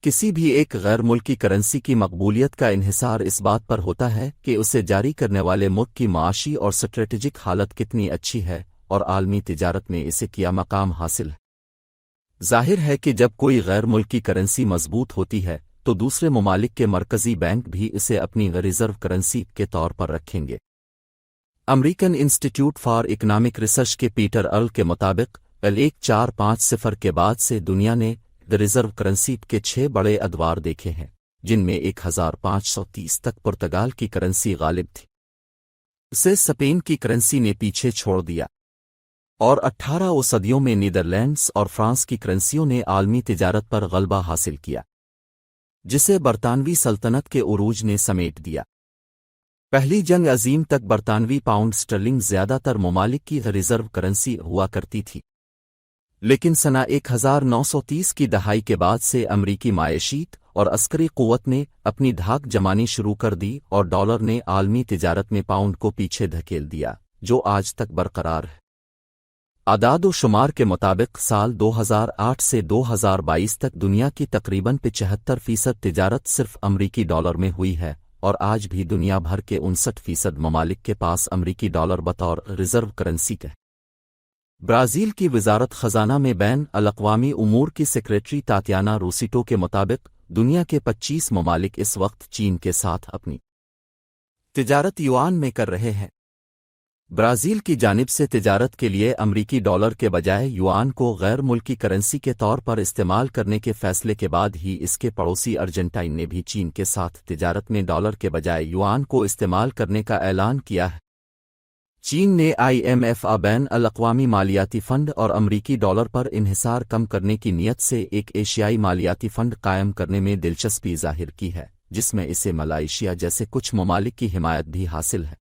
کسی بھی ایک غیر ملکی کرنسی کی مقبولیت کا انحصار اس بات پر ہوتا ہے کہ اسے جاری کرنے والے ملک کی معاشی اور اسٹریٹجک حالت کتنی اچھی ہے اور عالمی تجارت میں اسے کیا مقام حاصل ہے۔ ظاہر ہے کہ جب کوئی غیر ملکی کرنسی مضبوط ہوتی ہے تو دوسرے ممالک کے مرکزی بینک بھی اسے اپنی ریزرو کرنسی کے طور پر رکھیں گے۔ American institute for economic research کے پیٹر ارل کے مطابق 1450 کے بعد سے دنیا نے ریزرو کرنسی کے 6 بڑے ادوار دیکھے ہیں، جن میں 1530 تک پرتگال کی کرنسی غالب تھی، اسے اسپین کی کرنسی نے پیچھے چھوڑ دیا، اور 18 صدیوں میں نیدرلینڈز اور فرانس کی کرنسیوں نے عالمی تجارت پر غلبہ حاصل کیا، جسے برطانوی سلطنت کے عروج نے سمیٹ دیا۔ پہلی جنگ عظیم تک برطانوی پاؤنڈ سٹرلنگ زیادہ تر ممالک کی ریزرو کرنسی ہوا کرتی تھی، لیکن سنہ 1930 کی دہائی کے بعد سے امریکی معیشت اور عسکری قوت نے اپنی دھاک جمانی شروع کر دی اور ڈالر نے عالمی تجارت میں پاؤنڈ کو پیچھے دھکیل دیا، جو آج تک برقرار ہے۔ اعداد و شمار کے مطابق سال 2008 سے 2022 تک دنیا کی تقریباً 75% تجارت صرف امریکی ڈالر میں ہوئی ہے، اور آج بھی دنیا بھر کے 59% ممالک کے پاس امریکی ڈالر بطور ریزرو کرنسی ہے۔ برازیل کی وزارت خزانہ میں بین الاقوامی امور کی سیکریٹری تاتیانا روسیٹو کے مطابق دنیا کے 25 ممالک اس وقت چین کے ساتھ اپنی تجارت یوان میں کر رہے ہیں۔ برازیل کی جانب سے تجارت کے لیے امریکی ڈالر کے بجائے یوان کو غیر ملکی کرنسی کے طور پر استعمال کرنے کے فیصلے کے بعد ہی اس کے پڑوسی ارجنٹائن نے بھی چین کے ساتھ تجارت میں ڈالر کے بجائے یوان کو استعمال کرنے کا اعلان کیا ہے۔ چین نے IMF بین الاقوامی مالیاتی فنڈ اور امریکی ڈالر پر انحصار کم کرنے کی نیت سے ایک ایشیائی مالیاتی فنڈ قائم کرنے میں دلچسپی ظاہر کی ہے، جس میں اسے ملائیشیا جیسے کچھ ممالک کی حمایت بھی حاصل ہے۔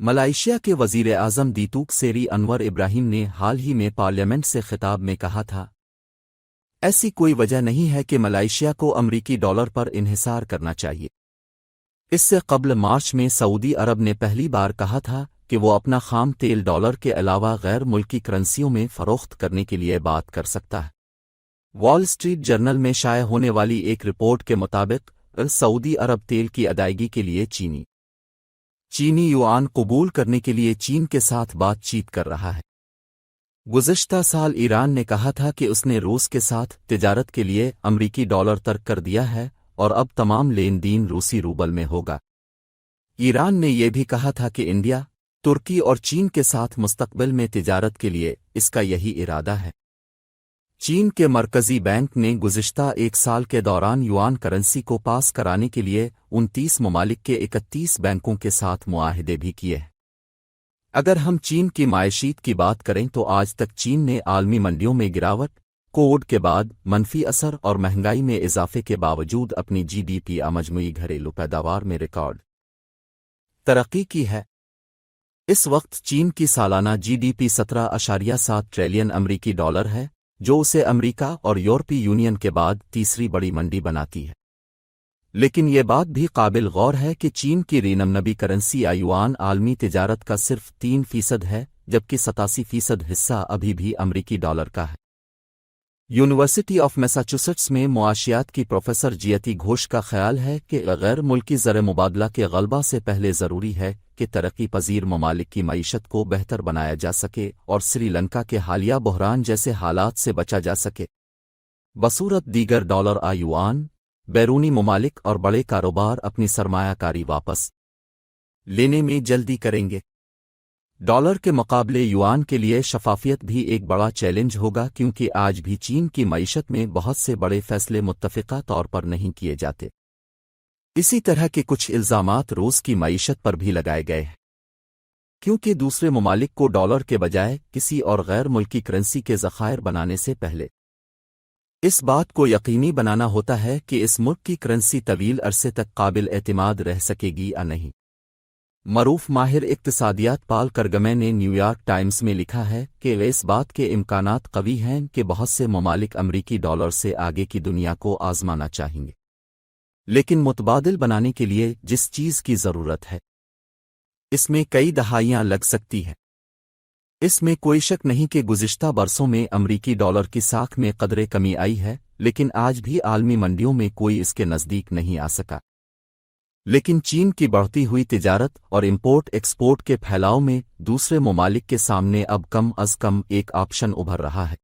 ملائیشیا کے وزیر اعظم دیتوک سیری انور ابراہیم نے حال ہی میں پارلیمنٹ سے خطاب میں کہا تھا، ایسی کوئی وجہ نہیں ہے کہ ملائیشیا کو امریکی ڈالر پر انحصار کرنا چاہیے۔ اس سے قبل مارچ میں سعودی عرب نے پہلی بار کہا تھا کہ وہ اپنا خام تیل ڈالر کے علاوہ غیر ملکی کرنسیوں میں فروخت کرنے کے لیے بات کر سکتا ہے۔ وال اسٹریٹ جرنل میں شائع ہونے والی ایک رپورٹ کے مطابق سعودی عرب تیل کی ادائیگی کے لیے چینی یوان قبول کرنے کے لیے چین کے ساتھ بات چیت کر رہا ہے۔ گزشتہ سال ایران نے کہا تھا کہ اس نے روس کے ساتھ تجارت کے لیے امریکی ڈالر ترک کر دیا ہے اور اب تمام لین دین روسی روبل میں ہوگا۔ ایران نے یہ بھی کہا تھا کہ انڈیا، ترکی اور چین کے ساتھ مستقبل میں تجارت کے لیے اس کا یہی ارادہ ہے۔ چین کے مرکزی بینک نے گزشتہ ایک سال کے دوران یوان کرنسی کو پاس کرانے کے لیے 29 ممالک کے 31 بینکوں کے ساتھ معاہدے بھی کیے ہیں۔ اگر ہم چین کی معیشت کی بات کریں تو آج تک چین نے عالمی منڈیوں میں گراوٹ، کووڈ کے بعد منفی اثر اور مہنگائی میں اضافے کے باوجود اپنی GDP مجموعی گھریلو پیداوار میں ریکارڈ ترقی کی ہے۔ اس وقت چین کی سالانہ GDP 17.7 ٹریلین امریکی ڈالر ہے، جو اسے امریکہ اور یورپی یونین کے بعد تیسری بڑی منڈی بناتی ہے۔ لیکن یہ بات بھی قابل غور ہے کہ چین کی رینمنبی کرنسی یوان عالمی تجارت کا صرف 3% ہے، جبکہ 87% حصہ ابھی بھی امریکی ڈالر کا ہے۔ یونیورسٹی آف میساچوسٹس میں معاشیات کی پروفیسر جیتی گھوش کا خیال ہے کہ غیر ملکی زر مبادلہ کے غلبہ سے پہلے ضروری ہے کہ ترقی پذیر ممالک کی معیشت کو بہتر بنایا جا سکے اور سری لنکا کے حالیہ بحران جیسے حالات سے بچا جا سکے۔ بصورت دیگر ڈالر یوان، بیرونی ممالک اور بڑے کاروبار اپنی سرمایہ کاری واپس لینے میں جلدی کریں گے۔ ڈالر کے مقابلے یوان کے لیے شفافیت بھی ایک بڑا چیلنج ہوگا، کیونکہ آج بھی چین کی معیشت میں بہت سے بڑے فیصلے متفقہ طور پر نہیں کیے جاتے۔ اسی طرح کے کچھ الزامات روس کی معیشت پر بھی لگائے گئے ہیں، کیونکہ دوسرے ممالک کو ڈالر کے بجائے کسی اور غیر ملکی کرنسی کے ذخائر بنانے سے پہلے اس بات کو یقینی بنانا ہوتا ہے کہ اس ملک کی کرنسی طویل عرصے تک قابل اعتماد رہ سکے گی یا نہیں۔ معروف ماہر اقتصادیات پال کرگمے نے نیویارک ٹائمز میں لکھا ہے کہ اس بات کے امکانات قوی ہیں کہ بہت سے ممالک امریکی ڈالر سے آگے کی دنیا کو آزمانا چاہیں گے، لیکن متبادل بنانے کے لیے جس چیز کی ضرورت ہے اس میں کئی دہائیاں لگ سکتی ہیں۔ اس میں کوئی شک نہیں کہ گزشتہ برسوں میں امریکی ڈالر کی ساکھ میں قدرے کمی آئی ہے، لیکن آج بھی عالمی منڈیوں میں کوئی اس کے نزدیک نہیں آ سکا۔ لیکن چین کی بڑھتی ہوئی تجارت اور امپورٹ ایکسپورٹ کے پھیلاؤ میں دوسرے ممالک کے سامنے اب کم از کم ایک آپشن ابھر رہا ہے۔